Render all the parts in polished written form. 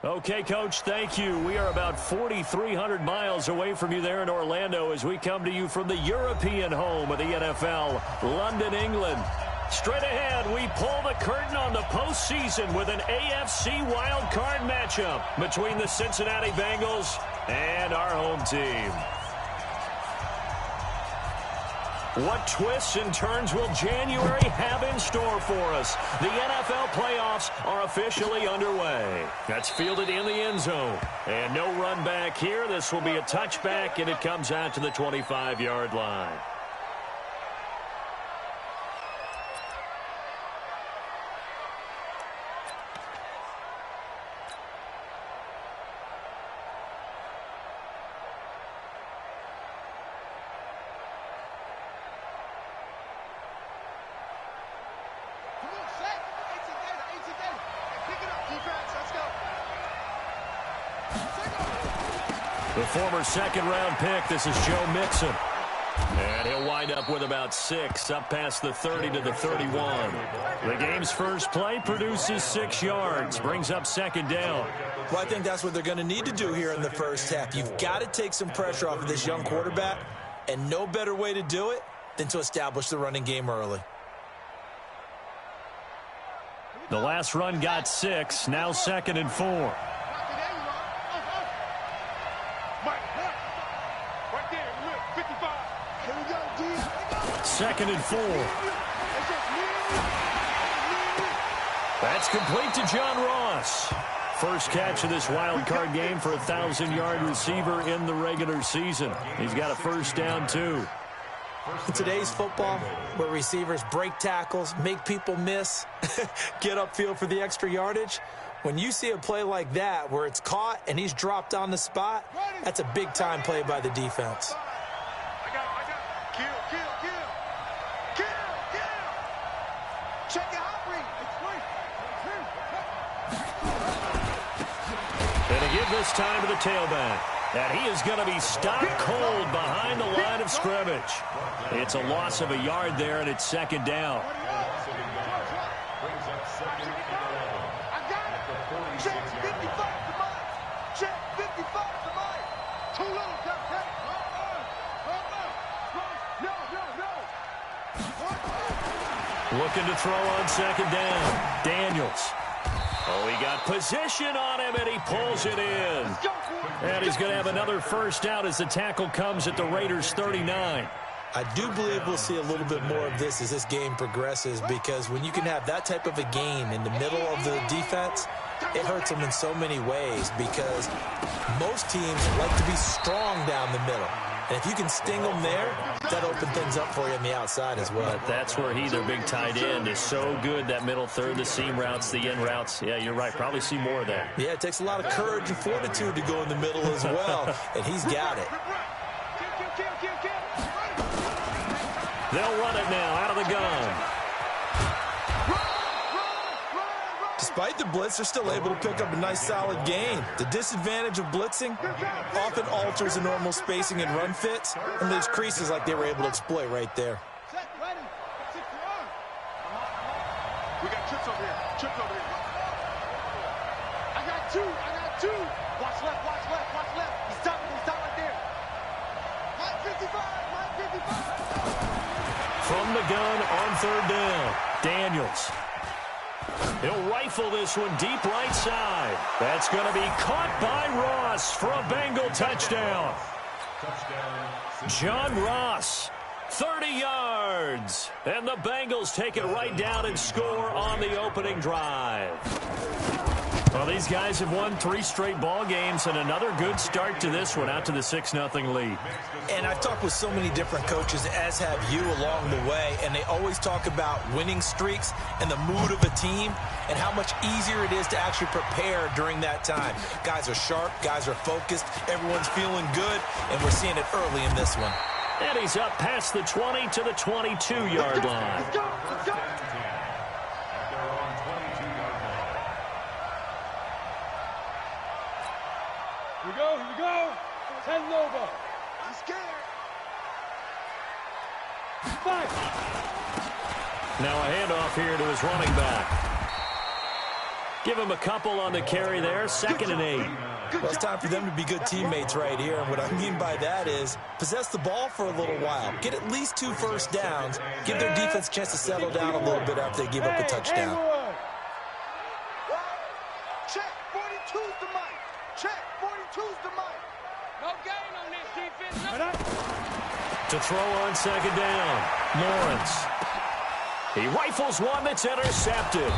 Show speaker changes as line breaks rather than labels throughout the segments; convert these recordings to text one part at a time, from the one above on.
Okay, Coach, thank you. We are about 4,300 miles away from you there in Orlando as we come to you from the European home of the NFL, London, England. Straight ahead, we pull the curtain on the postseason with an AFC wildcard matchup between the Cincinnati Bengals and our home team. What twists and turns will January have in store for us? The NFL playoffs are officially underway. That's fielded in the end zone. And no run back here. This will be a touchback, and it comes out to the 25-yard line. The former second-round pick, this is Joe Mixon. And he'll wind up with about 6, up past the 30 to the 31. The game's first play produces 6 yards, brings up second down.
Well, I think that's what they're going to need to do here in the first half. You've got to take some pressure off of this young quarterback, and no better way to do it than to establish the running game early.
The last run got 6, now 2nd and 4. Second and 4. That's complete to John Ross. First catch of this wild card game for a 1,000-yard receiver in the regular season. He's got a first down, too.
In today's football, where receivers break tackles, make people miss, get upfield for the extra yardage, when you see a play like that where it's caught and he's dropped on the spot, that's a big-time play by the defense.
This time to the tailback. And he is going to be stopped cold behind the line of scrimmage. It's a loss of a yard there, and it's second down. Looking to throw on second down. Daniels. Oh, he got position on him, and he pulls it in. And he's going to have another first down as the tackle comes at the Raiders' 39.
I do believe we'll see a little bit more of this as this game progresses, because when you can have that type of a gain in the middle of the defense, it hurts them in so many ways, because most teams like to be strong down the middle. And if you can sting them there, that opens things up for you on the outside as well.
But that's where their big tight end, is so good, that middle third, the seam routes, the in routes. Yeah, you're right. Probably see more of that.
Yeah, it takes a lot of courage and fortitude to go in the middle as well, and he's got it.
They'll run it now out of the gun.
Despite the blitz, they're still able to pick up a nice, solid gain. The disadvantage of blitzing often alters the normal spacing and run fits, and leaves creases like they were able to exploit right there.
We got trips over here. Trips over here. I got two. Watch left. He's stopping right there. Line 55.
From the gun on third down, Daniels. He'll rifle this one deep right side. That's going to be caught by Ross for a Bengal touchdown. John Ross, 30 yards. And the Bengals take it right down and score on the opening drive. Well, these guys have won 3 straight ball games, and another good start to this one, out to the 6-0 lead.
And I've talked with so many different coaches, as have you, along the way, and they always talk about winning streaks and the mood of a team and how much easier it is to actually prepare during that time. Guys are sharp, guys are focused, everyone's feeling good, and we're seeing it early in this one.
And he's up past the 20 to the 22-yard line.
Let's go. Here we go. 10 over. I'm scared. 5.
Now a handoff here to his running back. Give him a couple on the carry there. 2nd and 8.
Well, it's time for them to be good teammates right here. And what I mean by that is possess the ball for a little while. Get at least 2 first downs. Give their defense a chance to settle down a little bit after they give up a touchdown.
Check, 42's the mic. Check, 42's the mic. No gain on this defense.
To throw on 2nd down. Lawrence. He rifles one that's intercepted.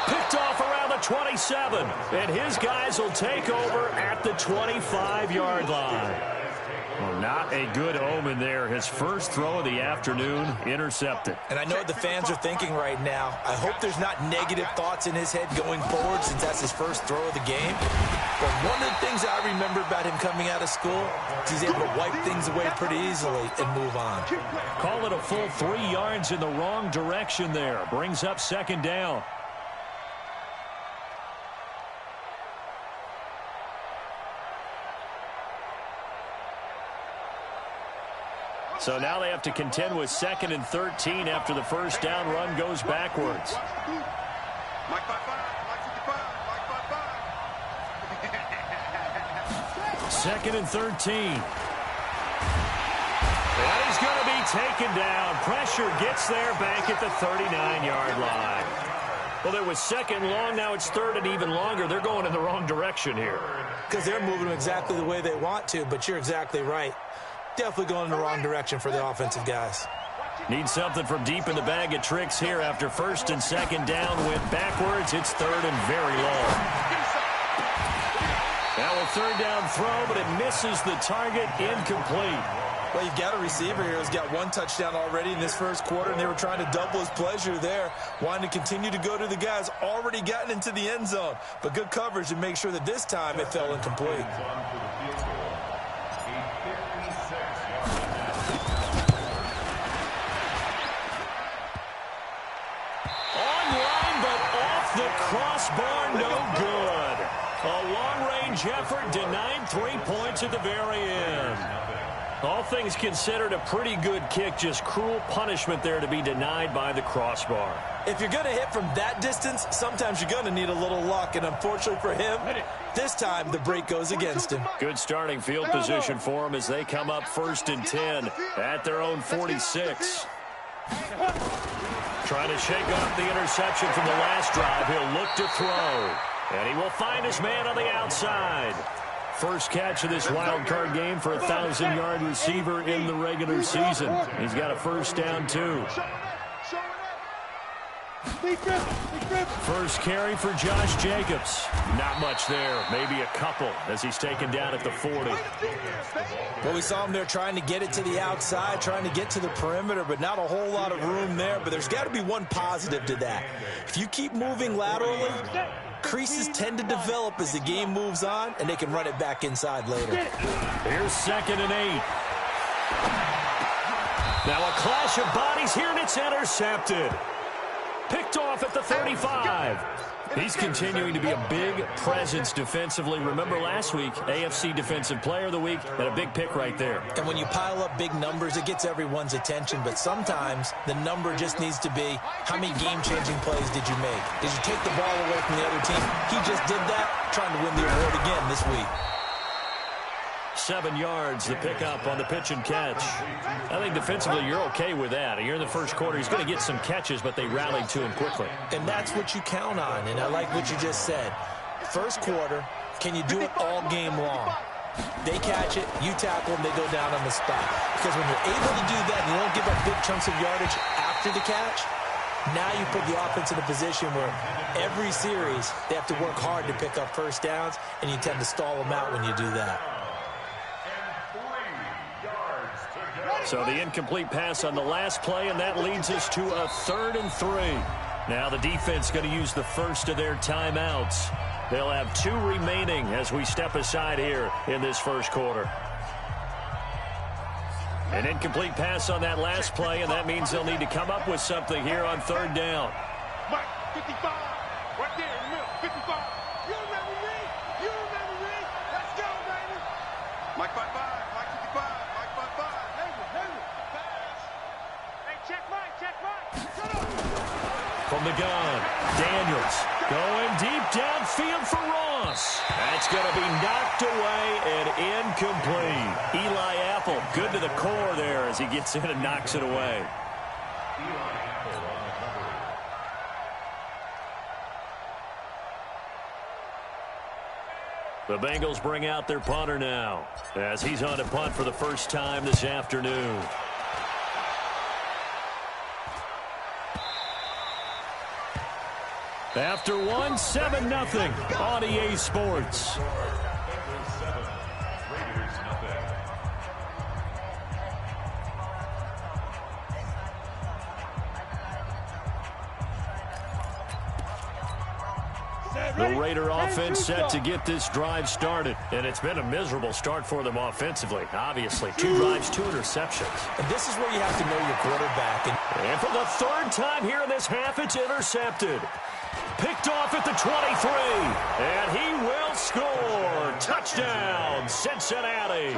Picked off around the 27. And his guys will take over at the 25-yard line. Well, not a good omen there. His first throw of the afternoon intercepted.
And I know what the fans are thinking right now. I hope there's not negative thoughts in his head going forward since that's his first throw of the game. But one of the things I remember about him coming out of school is he's able to wipe things away pretty easily and move on.
Call it a full 3 yards in the wrong direction there. Brings up 2nd down. So now they have to contend with 2nd and 13 after the first down run goes backwards.
Mike 5-5, Mike 55, Mike 5-5.
2nd and 13. That is going to be taken down. Pressure gets there back at the 39-yard line. Well, there was 2nd long. Now it's 3rd and even longer. They're going in the wrong direction here.
Because they're moving them exactly the way they want to, but you're exactly right. Definitely going in the wrong direction for the offensive guys.
Need something from deep in the bag of tricks here after 1st and 2nd down went backwards. It's 3rd and very long. Now a 3rd down throw, but it misses the target. Incomplete.
Well, you've got a receiver here who's got 1 touchdown already in this first quarter, and they were trying to double his pleasure there, wanting to continue to go to the guys already gotten into the end zone. But good coverage to make sure that this time it fell incomplete.
The crossbar, no good. A long-range effort denied 3 points at the very end. All things considered, a pretty good kick, just cruel punishment there to be denied by the crossbar.
If you're going to hit from that distance, sometimes you're going to need a little luck, and unfortunately for him, this time the break goes against him.
Good starting field position for him as they come up 1st and 10 at their own 46. Trying to shake off the interception from the last drive. He'll look to throw. And he will find his man on the outside. First catch of this wild card game for a 1,000-yard receiver in the regular season. He's got a first down, too. First carry for Josh Jacobs. Not much there. Maybe a couple as he's taken down at the 40.
Well, we saw him there trying to get it to the outside, trying to get to the perimeter, but not a whole lot of room there. But there's got to be one positive to that. If you keep moving laterally, creases tend to develop as the game moves on, and they can run it back inside later.
Here's 2nd and 8. Now a clash of bodies here, and it's intercepted. Picked off at the 35. He's continuing to be a big presence defensively. Remember last week, AFC Defensive Player of the Week, and a big pick right there.
And when you pile up big numbers, it gets everyone's attention. But sometimes the number just needs to be, how many game-changing plays did you make? Did you take the ball away from the other team? He just did that, trying to win the award again this week.
7 yards, the pickup on the pitch and catch. I think defensively you're okay with that. You're in the first quarter. He's going to get some catches, but they rallied to him quickly.
And that's what you count on, and I like what you just said. First quarter, can you do it all game long? They catch it, you tackle them, they go down on the spot. Because when you're able to do that and you don't give up big chunks of yardage after the catch, now you put the offense in a position where every series they have to work hard to pick up first downs, and you tend to stall them out when you do that.
So the incomplete pass on the last play, and that leads us to a 3rd and 3. Now the defense going to use the first of their timeouts. They'll have 2 remaining as we step aside here in this first quarter. An incomplete pass on that last play, and that means they'll need to come up with something here on 3rd down.
Mike 55, right there in the middle, 55. You remember me? You remember me? Let's go, baby. Mike 55, Mike 55, Mike 55. Hey, check Mike, check Mike.
From the gun, Daniels going deep field for Ross. That's going to be knocked away and incomplete. Eli Apple, good to the core there as he gets in and knocks it away. The Bengals bring out their punter now as he's on to punt for the first time this afternoon. After 7-0 on EA Sports. The Raider offense set to get this drive started. And it's been a miserable start for them offensively. Obviously, 2 drives, 2 interceptions.
And this is where you have to know your quarterback.
And for the 3rd time here in this half, it's intercepted. Picked off at the 23. And he will score. Touchdown, Cincinnati.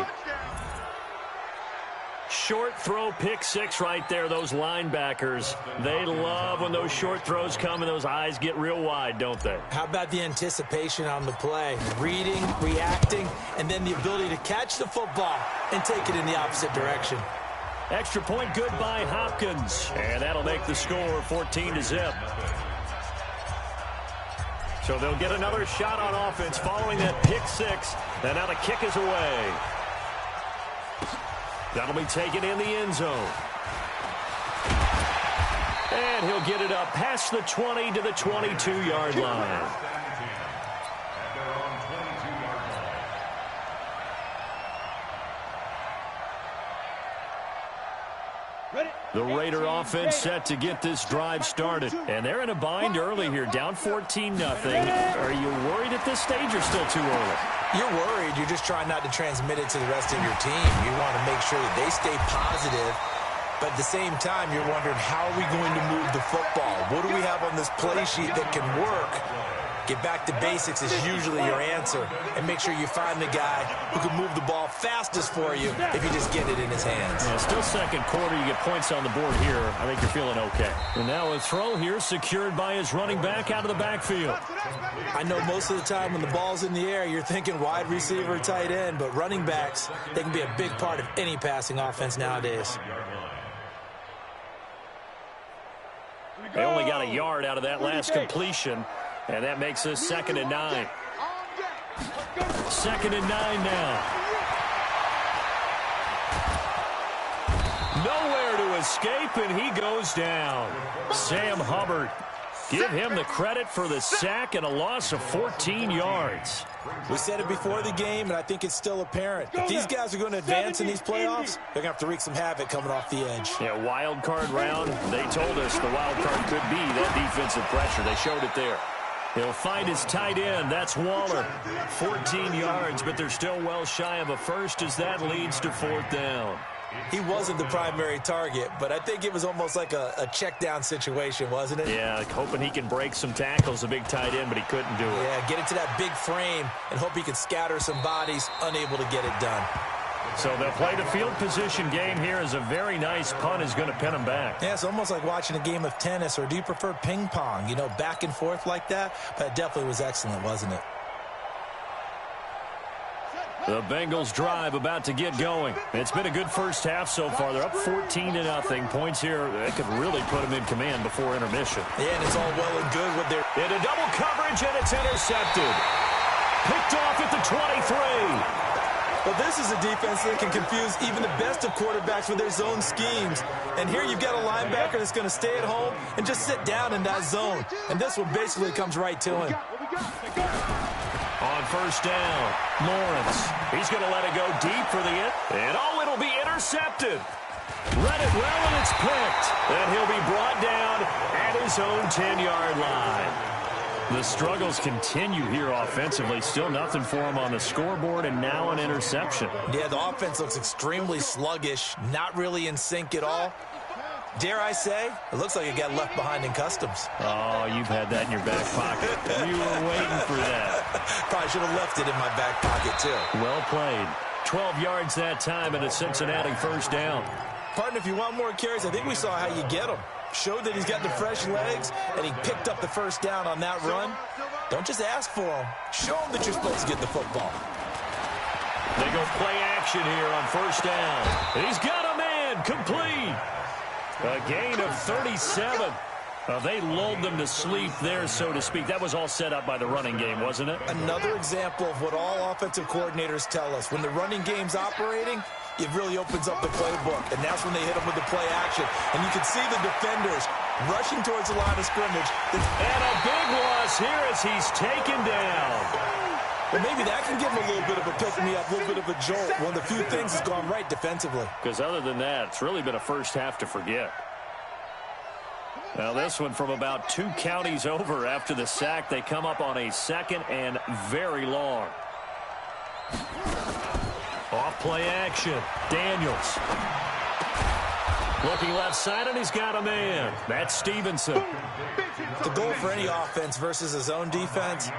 Short throw, pick 6 right there. Those linebackers, they love when those short throws come and those eyes get real wide, don't they?
How about the anticipation on the play? Reading, reacting, and then the ability to catch the football and take it in the opposite direction.
Extra point good by Hopkins. And that'll make the score 14-0. So they'll get another shot on offense following that pick 6. And now the kick is away. That'll be taken in the end zone. And he'll get it up past the 20 to the 22-yard line. The Raider offense set to get this drive started. And they're in a bind early here, down 14-0. Are you worried at this stage or still too early?
You're worried. You're just trying not to transmit it to the rest of your team. You want to make sure that they stay positive. But at the same time, you're wondering, how are we going to move the football? What do we have on this play sheet that can work? Get back to basics is usually your answer. And make sure you find the guy who can move the ball fastest for you if you just get it in his hands.
Yeah, still second quarter. You get points on the board here. I think you're feeling okay. And now a throw here secured by his running back out of the backfield.
I know most of the time when the ball's in the air, you're thinking wide receiver, tight end. But running backs, they can be a big part of any passing offense nowadays.
They only got a yard out of that last completion. And that makes us 2nd and 9. 2nd and 9 now. Nowhere to escape, and he goes down. Sam Hubbard. Give him the credit for the sack and a loss of 14 yards.
We said it before the game, and I think it's still apparent. If these guys are going to advance in these playoffs, they're going to have to wreak some havoc coming off the edge.
Yeah, wild card round. They told us the wild card could be that defensive pressure. They showed it there. He'll find his tight end. That's Waller. 14 yards, but they're still well shy of a first as that leads to 4th down.
He wasn't the primary target, but I think it was almost like a check down situation, wasn't it?
Yeah, like hoping he can break some tackles, a big tight end, but he couldn't do it.
Yeah, get into that big frame and hope he can scatter some bodies, unable to get it done.
So they'll play the field position game here as a very nice punt is going to pin them back.
Yeah, it's almost like watching a game of tennis, or do you prefer ping pong? You know, back and forth like that? But it definitely was excellent, wasn't it?
The Bengals drive about to get going. It's been a good first half so far. They're up 14-0. Points here, they could really put them in command before intermission.
Yeah, and it's all well and good with their...
Into double coverage, and it's intercepted. Picked off at the 23.
Well, this is a defense that can confuse even the best of quarterbacks with their zone schemes. And here you've got a linebacker that's going to stay at home and just sit down in that zone. And this one basically comes right to him.
On 1st down, Lawrence. He's going to let it go deep for the end. And it'll be intercepted. Read it well, and it's picked. And he'll be brought down at his own 10-yard line. The struggles continue here offensively. Still nothing for him on the scoreboard, and now an interception.
Yeah, the offense looks extremely sluggish, not really in sync at all. Dare I say, it looks like it got left behind in customs.
Oh, you've had that in your back pocket. You were waiting for that.
Probably should have left it in my back pocket, too.
Well played. 12 yards that time, and a Cincinnati 1st down.
Partner, if you want more carries, I think we saw how you get them. showed that he's got the fresh legs, and he picked up the first down on that run. Don't just ask for him. Show him that you're supposed to get the football.
They go play action here on first down. He's got a man, complete. A gain of 37. They lulled them to sleep there, so to speak. That was all set up by the running game, wasn't it?
Another example of what all offensive coordinators tell us. When the running game's operating, it really opens up the playbook, and that's when they hit them with the play action. And you can see the defenders rushing towards the line of scrimmage.
And a big loss here as he's taken down.
Well, maybe that can give him a little bit of a pick-me-up, a little bit of a jolt. One of the few things that's gone right defensively.
Because other than that, it's really been a first half to forget. Now this one from about 2 counties over after the sack. They come up on a 2nd and very long. Off play action. Daniels. Looking left side, and he's got a man. That's Stevenson.
The goal for any offense versus a zone defense,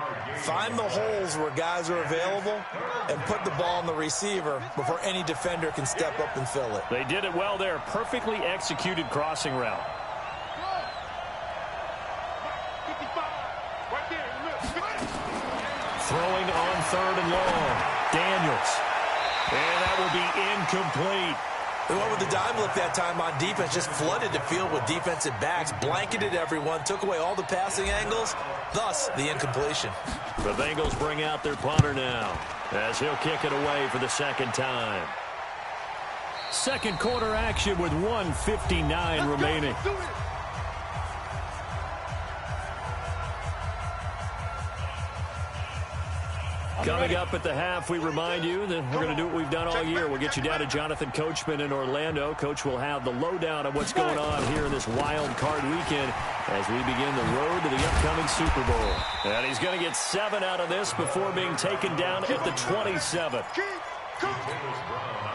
find the holes where guys are available and put the ball on the receiver before any defender can step up and fill it.
They did it well there. Perfectly executed crossing route. Throwing on 3rd and long. Daniels. And that will be incomplete.
They went with the dime look that time on defense, just flooded the field with defensive backs, blanketed everyone, took away all the passing angles, thus the incompletion.
The Bengals bring out their punter now as he'll kick it away for the 2nd time. Second quarter action with 1:59 remaining. Coming up at the half, we remind you that we're going to do what we've done all year. We'll get you down to Jonathan Coachman in Orlando. Coach will have the lowdown of what's going on here in this wild card weekend as we begin the road to the upcoming Super Bowl. And he's going to get 7 out of this before being taken down at the 27.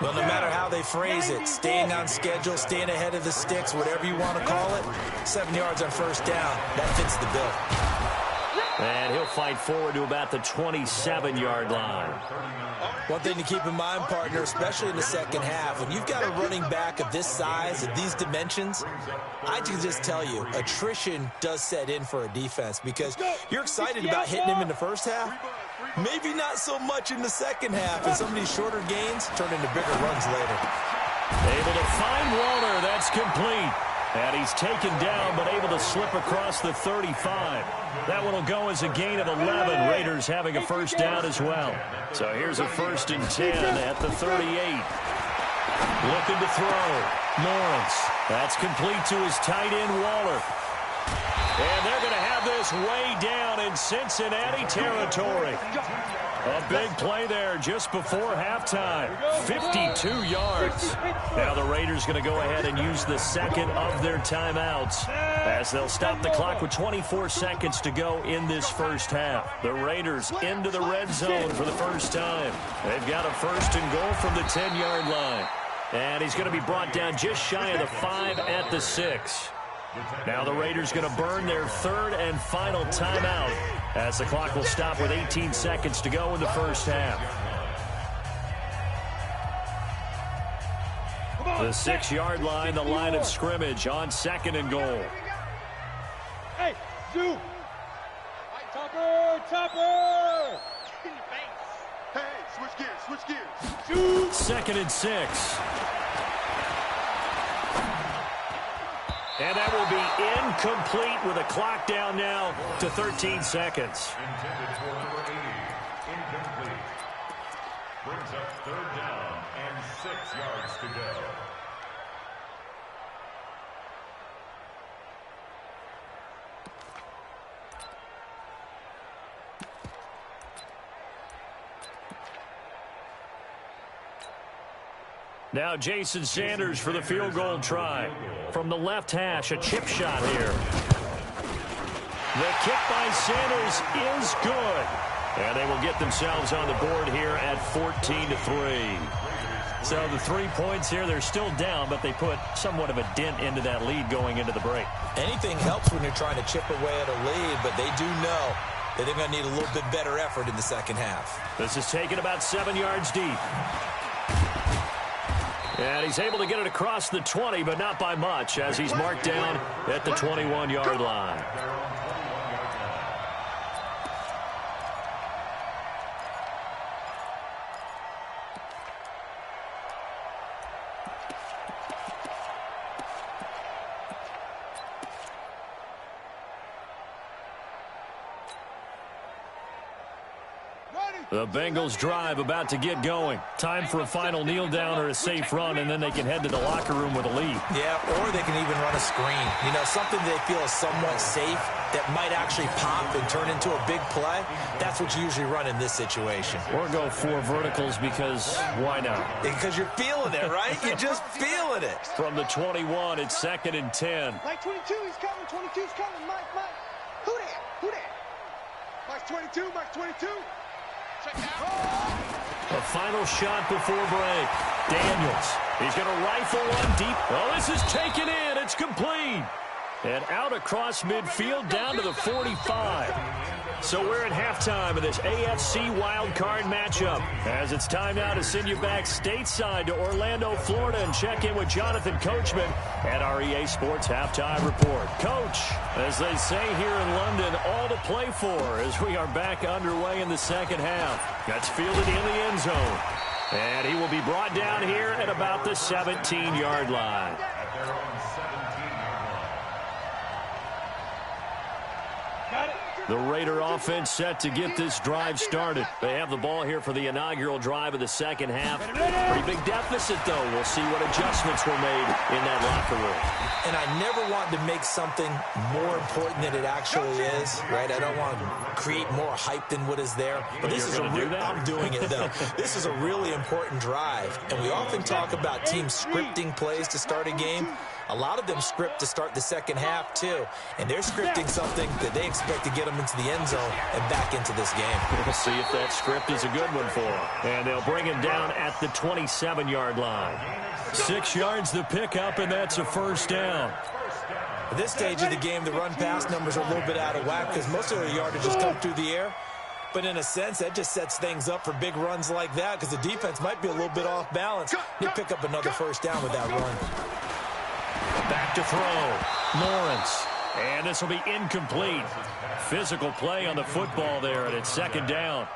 Well, no matter how they phrase it, staying on schedule, staying ahead of the sticks, whatever you want to call it, 7 yards on first down, that fits the bill.
And he'll fight forward to about the 27-yard line.
One thing to keep in mind, partner, especially in the second half, when you've got a running back of this size, of these dimensions, I can just tell you, attrition does set in for a defense because you're excited about hitting him in the first half. Maybe not so much in the second half, and some of these shorter gains turn into bigger runs later.
Able to find Waller. That's complete. And he's taken down, but able to slip across the 35. That one will go as a gain of 11. Raiders having a first down as well. So here's a 1st and 10 at the 38. Looking to throw. Lawrence. That's complete to his tight end, Waller. And they're going to have this way down in Cincinnati territory. A big play there just before halftime. 52 yards. Now the Raiders going to go ahead and use the 2nd of their timeouts as they'll stop the clock with 24 seconds to go in this first half. The Raiders into the red zone for the first time. They've got a 1st and goal from the 10-yard line. And he's going to be brought down just shy of the 5 at the 6. Now the Raiders going to burn their 3rd and final timeout as the clock will stop with 18 seconds to go in the first half. The 6-yard line, the line of scrimmage on 2nd and goal.
Hey, Zoo! Topper! Hey, switch gears.
2nd and 6. And that will be incomplete with a clock down now to 13 seconds.
Intended for number 80. Incomplete. Brings up 3rd down and 6 yards to go.
Now Jason Sanders for the field goal try. From the left hash, a chip shot here. The kick by Sanders is good. And they will get themselves on the board here at 14-3. So the 3 points here, they're still down, but they put somewhat of a dent into that lead going into the break.
Anything helps when you're trying to chip away at a lead, but they do know that they're going to need a little bit better effort in the second half.
This is taken about 7 yards deep. And he's able to get it across the 20, but not by much, as he's marked down at the 21-yard line. The Bengals drive about to get going. Time for a final kneel down or a safe run, and then they can head to the locker room with a lead.
Yeah, or they can even run a screen. You know, something they feel is somewhat safe that might actually pop and turn into a big play. That's what you usually run in this situation.
Or go 4 verticals because why not?
Because you're feeling it, right? You're just feeling it.
From the 21, it's 2nd and 10.
Mike 22, he's coming. 22's coming. Mike. Who that? Mike 22, Mike 22.
A final shot before break. Daniels. He's going to rifle one deep. Oh, this is taken in. It's complete. And out across midfield down to the 45. So we're at halftime of this AFC wildcard matchup. As it's time now to send you back stateside to Orlando, Florida, and check in with Jonathan Coachman at our EA Sports Halftime Report. Coach, as they say here in London, all to play for as we are back underway in the second half. That's fielded in the end zone. And he will be brought down here at about the 17-yard line. The Raider offense set to get this drive started. They have the ball here for the inaugural drive of the second half. Pretty big deficit, though. We'll see what adjustments were made in that locker room.
And I never want to make something more important than it actually is, right? I don't want to create more hype than what is there. But this is I'm doing it, though. This is a really important drive. And we often talk about teams scripting plays to start a game. A lot of them script to start the second half, too. And they're scripting something that they expect to get them into the end zone and back into this game.
We'll see if that script is a good one for them. And they'll bring him down at the 27-yard line. 6 yards to pick up, and that's a first down.
At this stage of the game, the run-pass numbers are a little bit out of whack because most of the yardage has come through the air. But in a sense, that just sets things up for big runs like that because the defense might be a little bit off balance. They pick up another first down with that run.
Back to throw. Lawrence. And this will be incomplete. Physical play on the football there, and it's second down.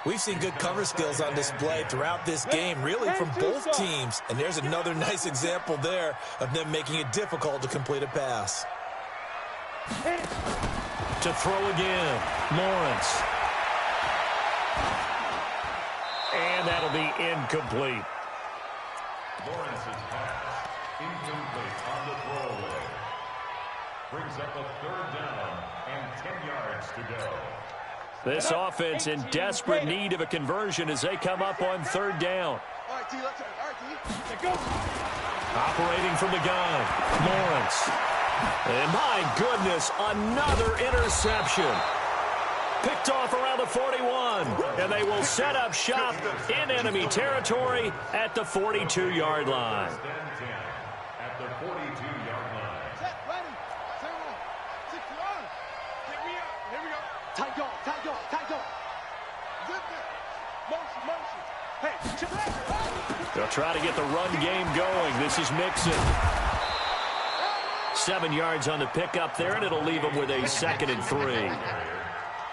We've seen good cover skills on display throughout this game, really from both teams. And there's another nice example there of them making it difficult to complete a pass.
To throw again. Lawrence. And that'll be incomplete.
Lawrence's pass. Incomplete on the throwaway. Brings up a third down and 10 yards to go.
This offense in desperate need of a conversion as they come up on third down. Operating from the gun, Lawrence. And my goodness, another interception. Picked off around the 41, and they will set up shop in enemy territory at the 42-yard line.
At the 42-yard line.
Set, ready. 0, 61. Get me up. Here we go. Tight dog. Zip it. Motion. Hey, chip it.
They'll try to get the run game going. This is Mixon. 7 yards on the pickup there, and it'll leave them with a 2nd and 3.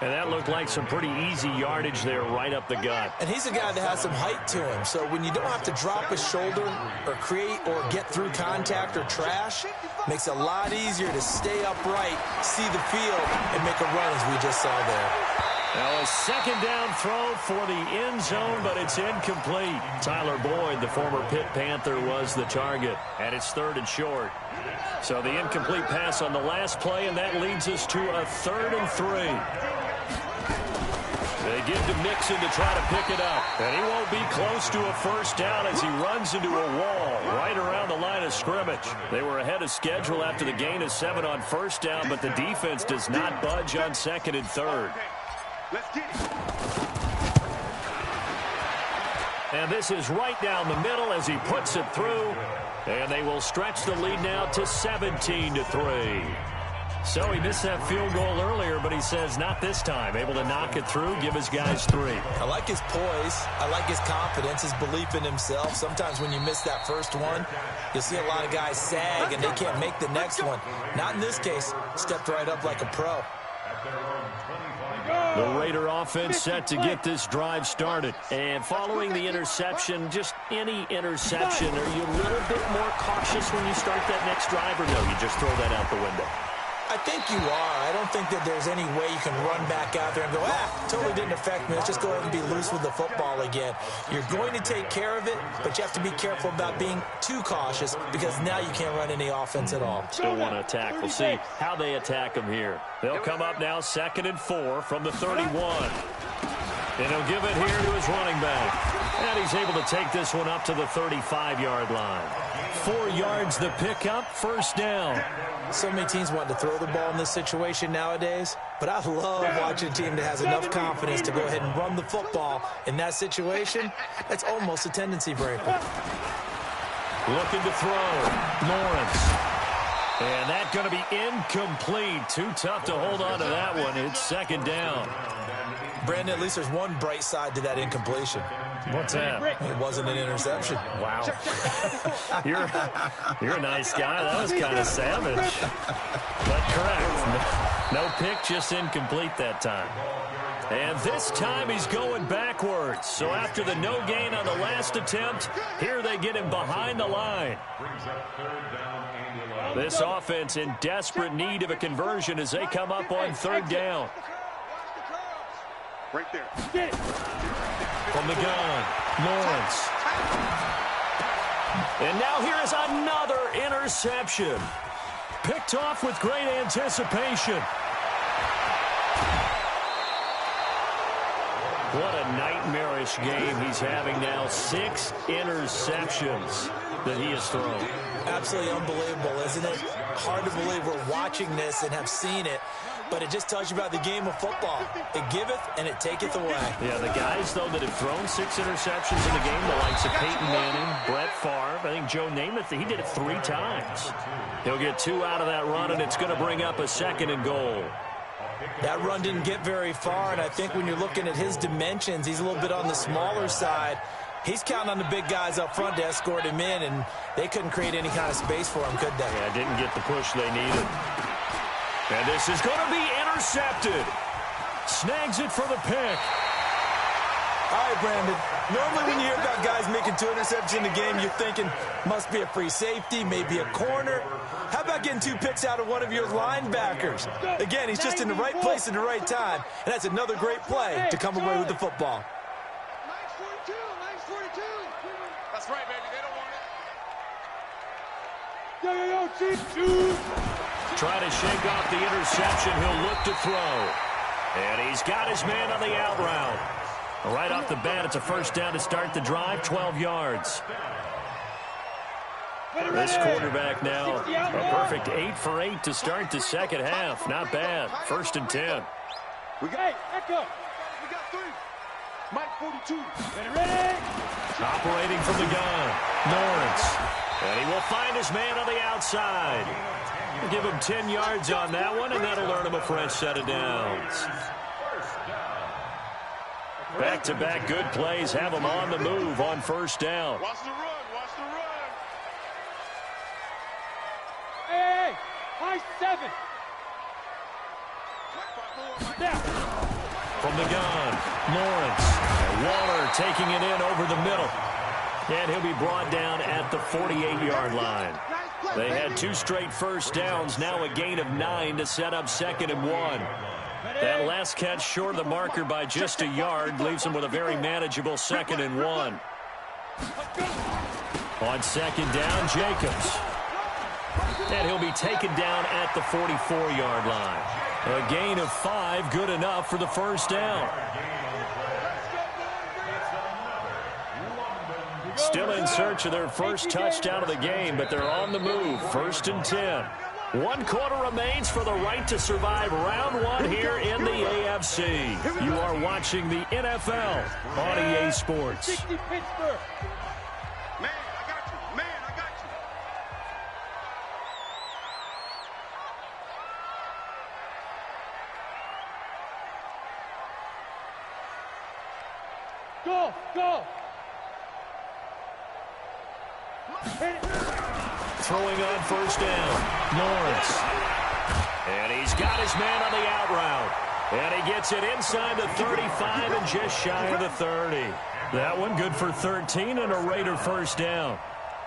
And that looked like some pretty easy yardage there right up the gut.
And he's a guy that has some height to him. So when you don't have to drop a shoulder or create or get through contact or trash, makes it a lot easier to stay upright, see the field, and make a run as we just saw there.
Now a second down throw for the end zone, but it's incomplete. Tyler Boyd, the former Pitt Panther, was the target. And it's 3rd and short. So the incomplete pass on the last play, and that leads us to a 3rd and 3. They give to Mixon to try to pick it up. And he won't be close to a first down as he runs into a wall right around the line of scrimmage. They were ahead of schedule after the gain of 7 on first down, but the defense does not budge on 2nd and 3rd.
Let's get it.
And this is right down the middle as he puts it through. And they will stretch the lead now to 17-3. So he missed that field goal earlier, but he says not this time. Able to knock it through, give his guys 3.
I like his poise. I like his confidence, his belief in himself. Sometimes when you miss that first one, you'll see a lot of guys sag and they can't make the next one. Not in this case. Stepped right up like a pro.
The Raider offense set to get this drive started. And following the interception, just any interception, are you a little bit more cautious when you start that next drive, or no, you just throw that out the window?
I think you are. I don't think that there's any way you can run back out there and go, totally didn't affect me. Let's just go ahead and be loose with the football again. You're going to take care of it, but you have to be careful about being too cautious because now you can't run any offense at all.
Still want to attack. We'll see how they attack them here. They'll come up now 2nd and 4 from the 31. And he'll give it here to his running back. And he's able to take this one up to the 35-yard line. 4 yards the pickup, first down.
So many teams want to throw the ball in this situation nowadays, but I love watching a team that has enough confidence to go ahead and run the football in that situation. That's almost a tendency breaker.
Looking to throw. Lawrence. And that's going to be incomplete. Too tough to hold on to that one. It's 2nd down.
Brandon, at least there's one bright side to that incompletion.
What's that?
It wasn't an interception.
Wow. You're a nice guy. That was kind of savage. But correct. No pick, just incomplete that time. And this time he's going backwards. So after the no gain on the last attempt, here they get him behind the line. This offense in desperate need of a conversion as they come up on 3rd down.
Right there.
From the gun, Lawrence. And now here is another interception. Picked off with great anticipation. What a nightmarish game he's having now. 6 interceptions that he has thrown.
Absolutely unbelievable, isn't it? Hard to believe we're watching this and have seen it, but it just tells you about the game of football. It giveth and it taketh away.
Yeah, the guys, though, that have thrown 6 interceptions in the game, the likes of Peyton Manning, Brett Favre, I think Joe Namath, he did it 3 times. He'll get 2 out of that run, and it's going to bring up a 2nd and goal.
That run didn't get very far, and I think when you're looking at his dimensions, he's a little bit on the smaller side. He's counting on the big guys up front to escort him in, and they couldn't create any kind of space for him, could they?
Yeah, didn't get the push they needed. And this is going to be intercepted. Snags it for the pick.
All right, Brandon. Normally when you hear about guys making 2 interceptions in the game, you're thinking must be a free safety, maybe a corner. How about getting 2 picks out of one of your linebackers? Again, he's just in the right place at the right time, and that's another great play to come away with the football.
That's right, baby. They don't want it.
Try to shake off the interception. He'll look to throw. And he's got his man on the out route. Right off the bat, it's a first down to start the drive, 12 yards. This quarterback now, a perfect 8 for 8 to start the second half. Not bad. 1st and 10.
We got 3. Mike 42. Ready?
Operating from the gun, Lawrence. And he will find his man on the outside. We'll give him 10 yards on that one, and that'll earn him a fresh set of downs. Back-to-back good plays have him on the move on 1st down.
Watch the run. Watch the run.
Hey, high 7. Now.
From the gun, Lawrence. And Waller taking it in over the middle. And he'll be brought down at the 48-yard line. They had 2 straight first downs, now a gain of 9 to set up 2nd and 1. That last catch short of the marker by just a yard leaves him with a very manageable 2nd and 1. On 2nd down, Jacobs. And he'll be taken down at the 44-yard line. A gain of 5, good enough for the first down. Still in search of their first touchdown of the game, but they're on the move. 1st and 10. 1 quarter remains for the right to survive round 1 here in the AFC. You are watching the NFL on EA Sports.
60 Pittsburgh.
Man, I got you. Man, I got you.
Go, go.
Throwing on first down, Lawrence. And he's got his man on the out route. And he gets it inside the 35 and just shy of the 30. That one good for 13 and a Raider first down.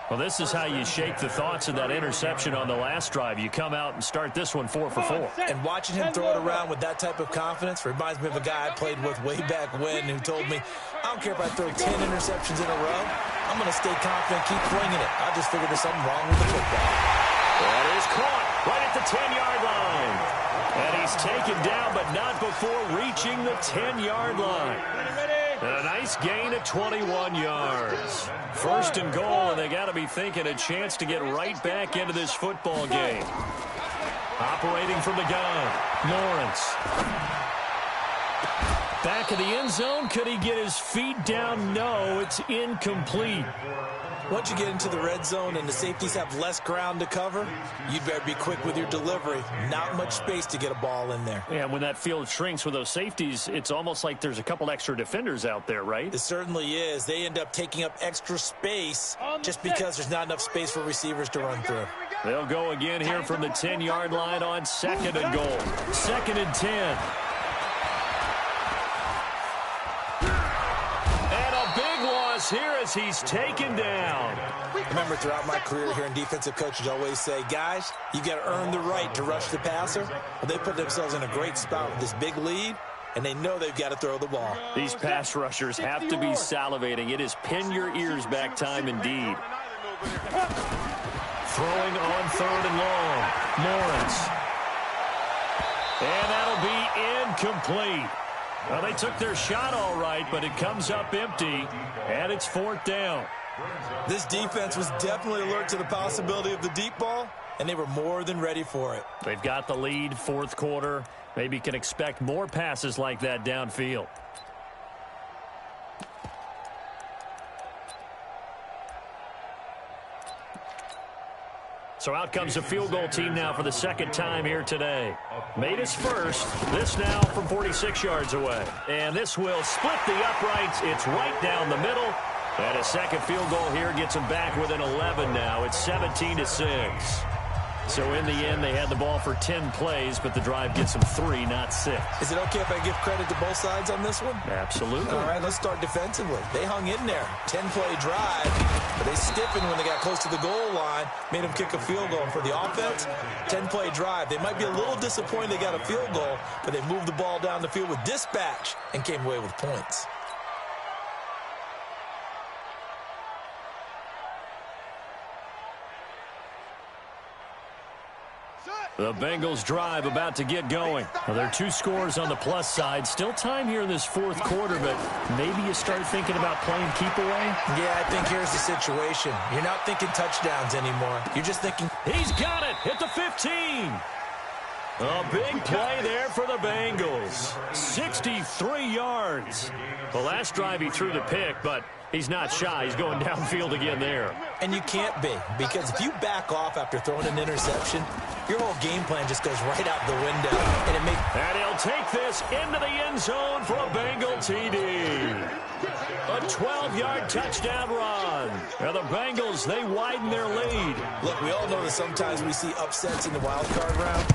Well, this is how you shake the thoughts of that interception on the last drive. You come out and start this one 4 for 4.
And watching him throw it around with that type of confidence reminds me of a guy I played with way back when who told me, I don't care if I throw 10 interceptions in a row. I'm going to stay confident, keep swinging it. I just figured there's something wrong with the football.
That is caught right at the 10-yard line. And he's taken down, but not before reaching the 10-yard line. And a nice gain of 21 yards. First and goal, and they got to be thinking a chance to get right back into this football game. Operating from the gun, Lawrence. Back of the end zone. Could he get his feet down? No, it's incomplete.
Once you get into the red zone and the safeties have less ground to cover, you'd better be quick with your delivery. Not much space to get a ball in there.
Yeah, when that field shrinks with those safeties, it's almost like there's a couple extra defenders out there, right?
It certainly is. They end up taking up extra space just because there's not enough space for receivers to run through.
They'll go again here from the 10-yard line on second and goal. Second and 10. Here as he's taken down.
Remember, throughout my career here in defensive coaches always say, guys, you got to earn the right to rush the passer. Well, they put themselves in a great spot with this big lead, and they know they've got to throw the ball.
These pass rushers have to be salivating. It is pin your ears back time indeed. Throwing on third and long, Lawrence. And that'll be incomplete. Well, they took their shot all right, but it comes up empty, and it's fourth down.
This defense was definitely alert to the possibility of the deep ball, and they were more than ready for it.
They've got the lead, fourth quarter. Maybe can expect more passes like that downfield. So out comes a field goal team now for the second time here today. Made his first. This now from 46 yards away. And this will split the uprights. It's right down the middle. And a second field goal here gets them back within 11 now. It's 17-6. So in the end, they had the ball for 10 plays, but the drive gets them 3, not 6.
Is it okay if I give credit to both sides on this one?
Absolutely.
All right, let's start defensively. They hung in there. 10-play drive, but they stiffened when they got close to the goal line, made them kick a field goal. And for the offense, 10-play drive. They might be a little disappointed they got a field goal, but they moved the ball down the field with dispatch and came away with points.
The Bengals drive about to get going. Well, there are 2 scores on the plus side. Still time here in this fourth quarter, but maybe you start thinking about playing keep away?
Yeah, I think here's the situation. You're not thinking touchdowns anymore. You're just thinking...
He's got it at the 15. A big play there for the Bengals. 63 yards. The last drive he threw the pick, but he's not shy. He's going downfield again there.
And you can't be, because if you back off after throwing an interception, your whole game plan just goes right out the window.
And he'll take this into the end zone for a Bengal TD. A 12-yard touchdown run. And the Bengals, they widen their lead.
Look, we all know that sometimes we see upsets in the wild card round.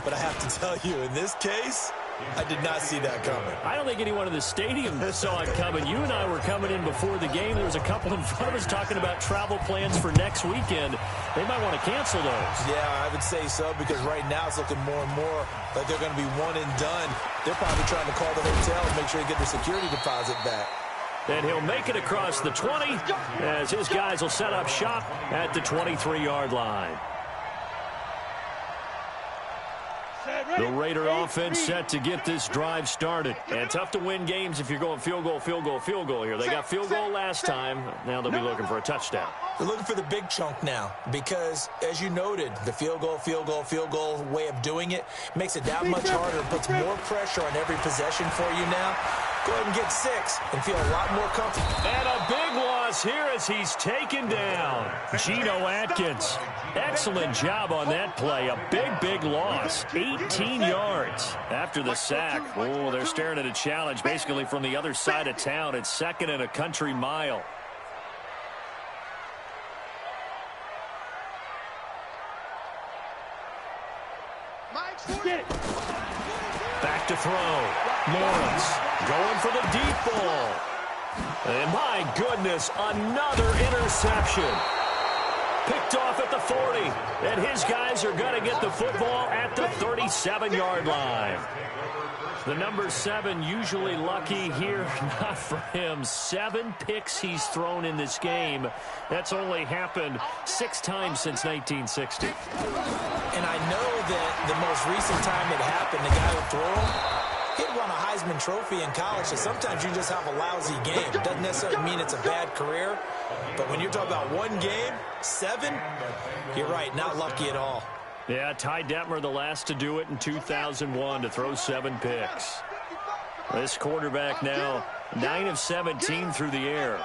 But I have to tell you, in this case, I did not see that coming.
I don't think anyone in the stadium saw it coming. You and I were coming in before the game. There was a couple in front of us talking about travel plans for next weekend. They might want to cancel those.
Yeah, I would say so, because right now it's looking more and more like they're going to be one and done. They're probably trying to call the hotel and make sure they get their security deposit back.
And he'll make it across the 20 as his guys will set up shop at the 23-yard line. The Raider offense set to get this drive started. And tough to win games if you're going field goal, field goal, field goal here. They got field goal last time. Now they'll be looking for a touchdown.
They're looking for the big chunk now because, as you noted, the field goal way of doing it makes it that much harder. It puts more pressure on every possession for you now. go ahead and get 6 and feel a lot more comfortable.
And a big loss here as he's taken down. Geno Atkins, excellent job on that play. A big loss, 18 yards. After the sack, oh, they're staring at a challenge basically from the other side of town. It's 2nd and a country mile. Back to throw. Lawrence going for the deep ball. And my goodness, another interception. Picked off at the 40. And his guys are going to get the football at the 37-yard line. The number 7 usually lucky here. Not for him. 7 picks he's thrown in this game. That's only happened 6 times since 1960.
And I know that the most recent time it happened, the guy who threw him, he'd won a Heisman Trophy in college, so sometimes you just have a lousy game. Doesn't necessarily mean it's a bad career, but when you're talking about one game, 7, you're right, not lucky at all.
Yeah, Ty Detmer, the last to do it in 2001, to throw 7 picks. This quarterback now, 9 of 17 through the air.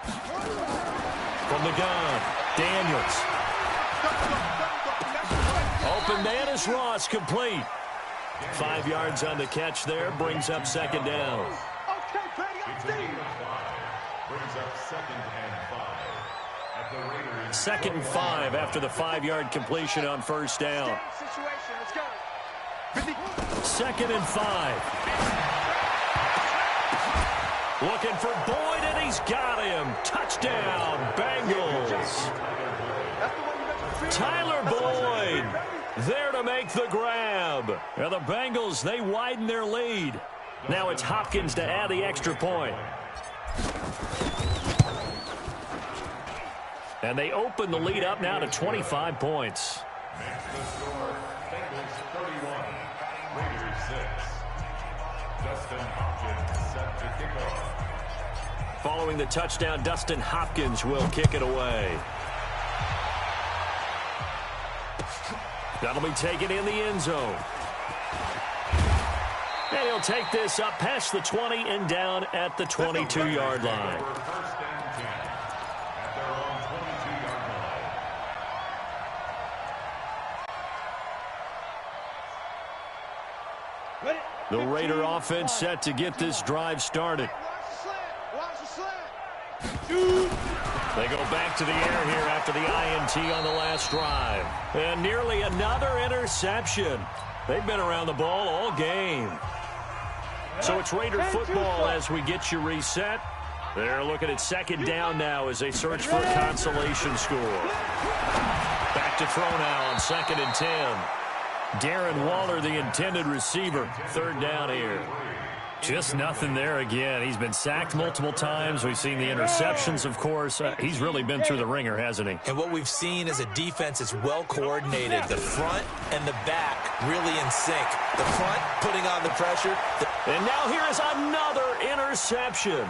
From the gun, Daniels. Open man is Ross, complete. 5 yards on the catch there, brings up 2nd down.
Brings up 2nd and 5. At the Raiders.
2nd and 5 after the 5-yard completion on 1st down. 2nd and 5. Looking for Boyd, and he's got him. Touchdown, Bengals. Tyler Boyd there to make the grab. And the Bengals, they widen their lead. Now it's Hopkins to add the extra point. And they open the lead up now to 25 points.
Makes the score, Bengals 31, Raiders 6. Dustin Hopkins set to kick off.
Following the touchdown, Dustin Hopkins will kick it away. That'll be taken in the end zone. And he'll take this up past the 20 and down at the 22-yard line.
First and 10 at their own 22-yard line.
The Raider offense set to get this drive started. They go back to the air here after the INT on the last drive. And nearly another interception. They've been around the ball all game. So it's Raider football as we get you reset. They're looking at 2nd down now as they search for a consolation score. Back to throw now on 2nd and 10. Darren Waller, the intended receiver. 3rd down here. Just nothing there again. He's been sacked multiple times. We've seen the interceptions, of course. He's really been through the ringer, hasn't he?
And what we've seen is a defense that's well coordinated. The front and the back really in sync. The front putting on the pressure.
And now here is another interception.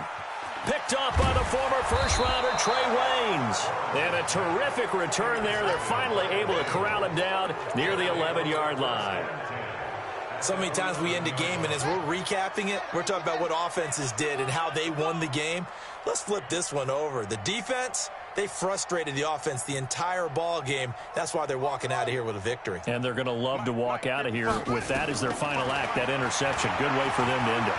Picked up by the former first-rounder Trey Waynes. And a terrific return there. They're finally able to corral him down near the 11-yard line.
So many times we end a game, and as we're recapping it, we're talking about what offenses did and how they won the game. Let's flip this one over. The defense, they frustrated the offense the entire ball game. That's why they're walking out of here with a victory.
And they're going to love to walk out of here with that as their final act, that interception. Good way for them to end it.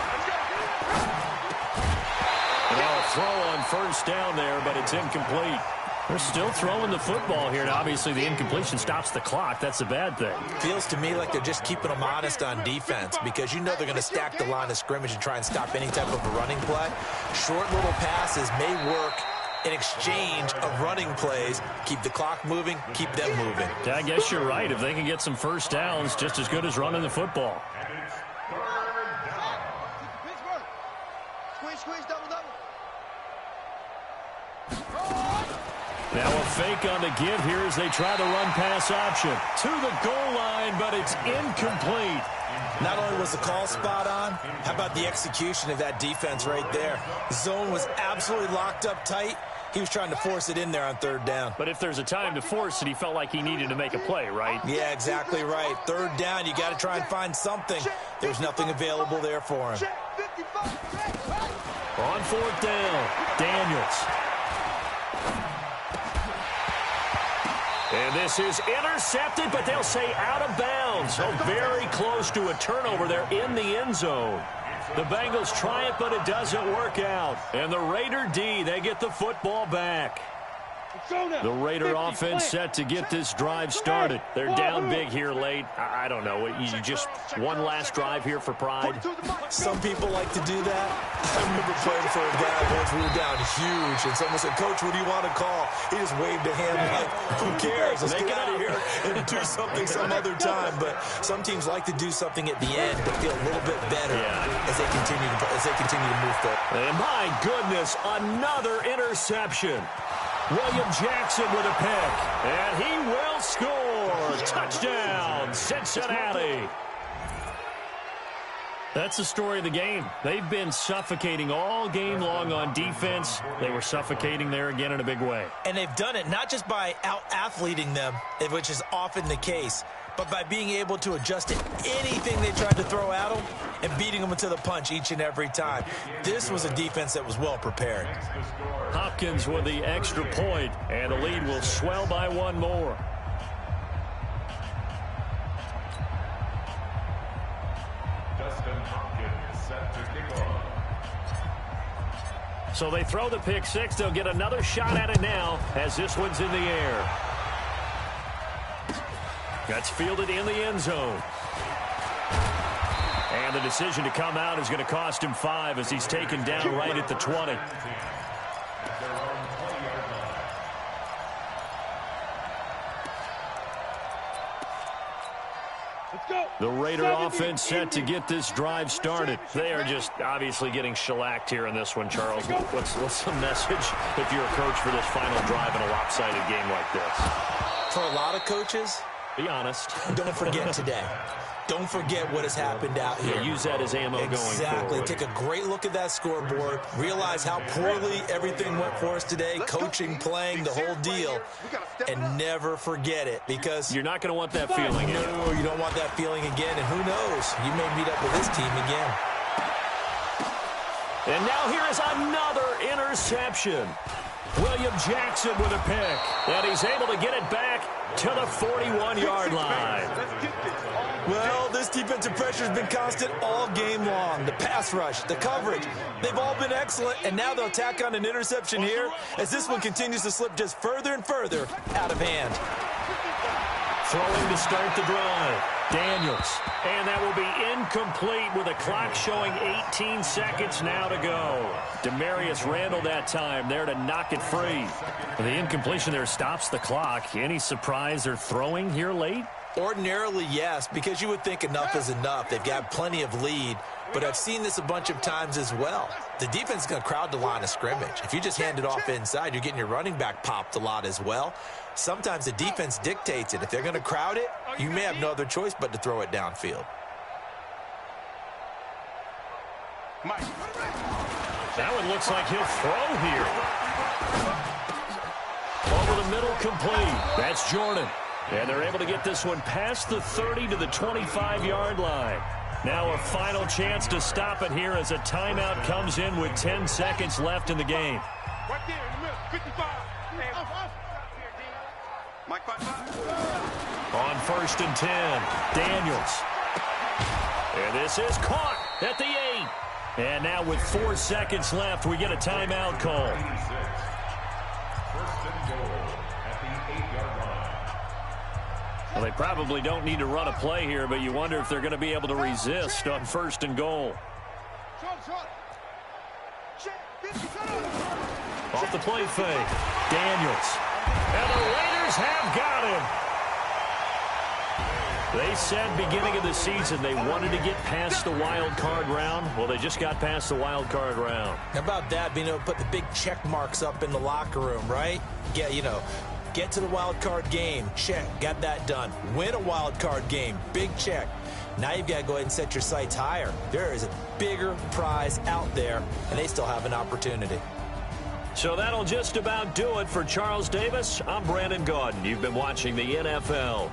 Now a throw on 1st down there, but it's incomplete. They're still throwing the football here, and obviously the incompletion stops the clock. That's a bad thing.
Feels to me like they're just keeping them honest on defense because you know they're going to stack the line of scrimmage and try and stop any type of a running play. Short little passes may work in exchange of running plays. Keep the clock moving, keep them moving.
Yeah, I guess you're right. If they can get some 1st downs, just as good as running the football.
And it's 3rd down.
Squeeze, double.
Now a fake on the give here as they try the run-pass option. To the goal line, but it's incomplete.
Not only was the call spot on, how about the execution of that defense right there? Zone was absolutely locked up tight. He was trying to force it in there on 3rd down.
But if there's a time to force it, he felt like he needed to make a play, right?
Yeah, exactly right. 3rd down, you got to try and find something. There's nothing available there for him.
On fourth down, Daniels. And this is intercepted, but they'll say out of bounds. So very close to a turnover there in the end zone. The Bengals try it, but it doesn't work out. And the Raider D, they get the football back. The Raider offense set to get this drive started. They're down big here late. I don't know. You just one last drive here for pride.
Some people like to do that. I remember playing for a guy once. We were down huge, and someone said, "Coach, what do you want to call?" He just waved a hand like, "Who cares? Let's get out of here and do something some other time." But some teams like to do something at the end to feel a little bit better as they continue to move forward.
And my goodness, another interception. William Jackson with a pick, and he will score. Touchdown, Cincinnati. That's the story of the game. They've been suffocating all game long on defense. They were suffocating there again in a big way.
And they've done it not just by out-athleting them, which is often the case, but by being able to adjust to anything they tried to throw at them and beating them to the punch each and every time. This was a defense that was well prepared.
Hopkins with the extra point, and the lead will swell by one more. So they throw the pick six. They'll get another shot at it now as this one's in the air. That's fielded in the end zone. And the decision to come out is going to cost him 5 as he's taken down right at the 20. The Raider offense set to get this drive started. They are just obviously getting shellacked here in this one, Charles. What's the message if you're a coach for this final drive in a lopsided game like this?
For a lot of coaches,
be honest.
Don't forget today. Don't forget what has happened out here.
Yeah, use that as ammo going forward.
Exactly. Take a great look at that scoreboard. Realize how poorly everything went for us today. Coaching, playing, the whole deal. And never forget it, because
you're not going to want that feeling.
No, you don't want that feeling again. And who knows? You may meet up with this team again.
And now here is another interception. William Jackson with a pick. And he's able to get it back to the 41-yard line.
Well, this defensive pressure has been constant all game long. The pass rush, the coverage, they've all been excellent, and now they'll tack on an interception here as this one continues to slip just further and further out of hand.
Throwing to start the drive, Daniels. And that will be incomplete with a clock showing 18 seconds now to go. Demarius Randall that time there to knock it free. And the incompletion there stops the clock. Any surprise they're throwing here late?
Ordinarily, yes, because you would think enough is enough. They've got plenty of lead, but I've seen this a bunch of times as well. The defense is going to crowd the line of scrimmage. If you just hand it off inside, you're getting your running back popped a lot as well. Sometimes the defense dictates it. If they're going to crowd it, you may have no other choice but to throw it downfield.
That one looks like he'll throw here. Over the middle, complete. That's Jordan. And they're able to get this one past the 30 to the 25-yard line. Now a final chance to stop it here as a timeout comes in with 10 seconds left in the game.
Right there in the middle, 55.
On 1st and 10, Daniels. And this is caught at the 8. And now with 4 seconds left, we get a timeout call. Well, they probably don't need to run a play here, but you wonder if they're going to be able to resist on 1st and goal. Off the play fake, Daniels. And the Raiders have got him. They said beginning of the season they wanted to get past the wild card round. Well, they just got past the wild card round.
How about that, being able to put the big check marks up in the locker room, right? Yeah, you know. Get to the wild card game. Check. Got that done. Win a wild card game. Big check. Now you've got to go ahead and set your sights higher. There is a bigger prize out there, and they still have an opportunity.
So that'll just about do it for Charles Davis. I'm Brandon Gaudin. You've been watching the NFL.